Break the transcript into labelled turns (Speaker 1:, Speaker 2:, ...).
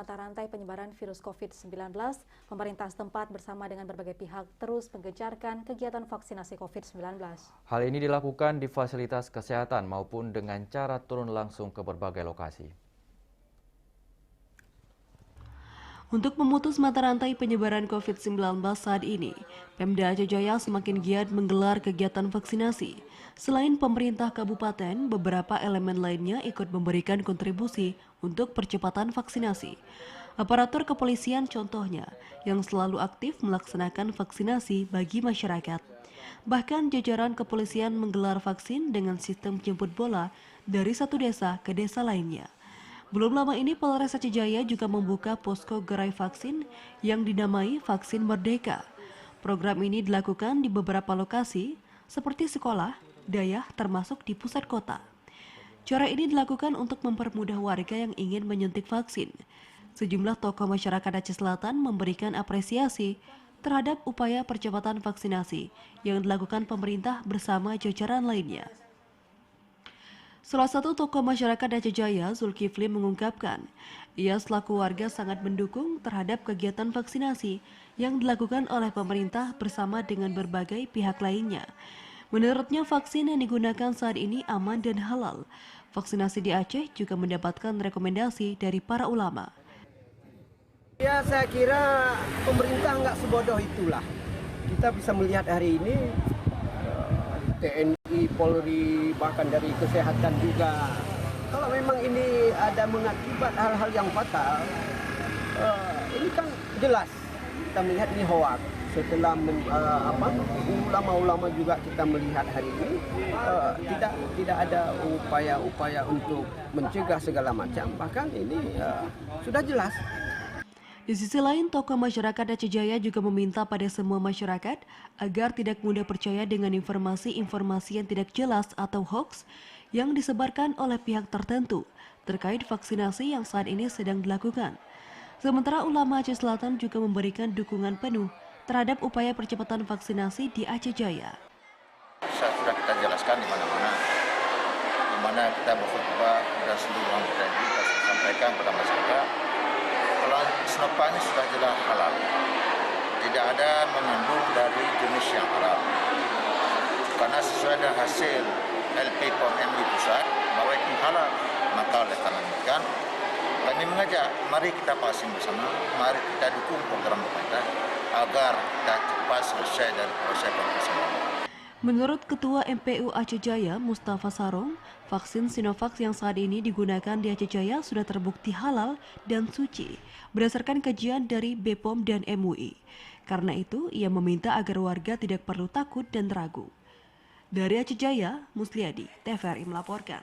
Speaker 1: mata rantai penyebaran virus COVID-19, pemerintah setempat bersama dengan berbagai pihak terus menggencarkan kegiatan vaksinasi COVID-19.
Speaker 2: Hal ini dilakukan di fasilitas kesehatan maupun dengan cara turun langsung ke berbagai lokasi.
Speaker 3: Untuk memutus mata rantai penyebaran COVID-19 saat ini, Pemda Aceh Jaya semakin giat menggelar kegiatan vaksinasi. Selain pemerintah kabupaten, beberapa elemen lainnya ikut memberikan kontribusi untuk percepatan vaksinasi. Aparatur kepolisian contohnya, yang selalu aktif melaksanakan vaksinasi bagi masyarakat. Bahkan jajaran kepolisian menggelar vaksin dengan sistem jemput bola dari satu desa ke desa lainnya. Belum lama ini Polres Aceh Jaya juga membuka posko gerai vaksin yang dinamai Vaksin Merdeka. Program ini dilakukan di beberapa lokasi seperti sekolah, dayah termasuk di pusat kota. Cara ini dilakukan untuk mempermudah warga yang ingin menyuntik vaksin. Sejumlah tokoh masyarakat Aceh Selatan memberikan apresiasi terhadap upaya percepatan vaksinasi yang dilakukan pemerintah bersama jajaran lainnya. Salah satu tokoh masyarakat Aceh Jaya, Zulkifli mengungkapkan, ia selaku warga sangat mendukung terhadap kegiatan vaksinasi yang dilakukan oleh pemerintah bersama dengan berbagai pihak lainnya. Menurutnya vaksin yang digunakan saat ini aman dan halal. Vaksinasi di Aceh juga mendapatkan rekomendasi dari para ulama.
Speaker 4: Ya, saya kira pemerintah nggak sebodoh itulah. Kita bisa melihat hari ini TNI, Polri, bahkan dari kesehatan juga. Kalau memang ini ada mengakibat hal-hal yang fatal, ini kan jelas kita melihat ini hoak. Setelah ulama-ulama juga kita melihat hari ini tidak ada upaya-upaya untuk mencegah segala macam. Bahkan ini sudah jelas.
Speaker 3: Di sisi lain, tokoh masyarakat Aceh Jaya juga meminta pada semua masyarakat agar tidak mudah percaya dengan informasi-informasi yang tidak jelas atau hoax yang disebarkan oleh pihak tertentu terkait vaksinasi yang saat ini sedang dilakukan. Sementara ulama Aceh Selatan juga memberikan dukungan penuh terhadap upaya percepatan vaksinasi di Aceh Jaya.
Speaker 5: Sudah kita jelaskan di mana kita berkhutbah dan seluruh kita sampaikan kepada masyarakat. Kalau Sinovac ini sudah jelas halal, tidak ada mengandung dari jenis yang haram. Karena sesuai dengan hasil LP POM MUI pusat bahwa itu halal, maka oleh karena itu kami mengajak, mari kita vaksin bersama, mari kita dukung program pemerintah agar kita cepat selesai dari proses vaksinasi.
Speaker 3: Menurut Ketua MPU Aceh Jaya, Mustafa Sarong, vaksin Sinovac yang saat ini digunakan di Aceh Jaya sudah terbukti halal dan suci berdasarkan kajian dari BPOM dan MUI. Karena itu, ia meminta agar warga tidak perlu takut dan ragu. Dari Aceh Jaya, Musliadi, TVRI melaporkan.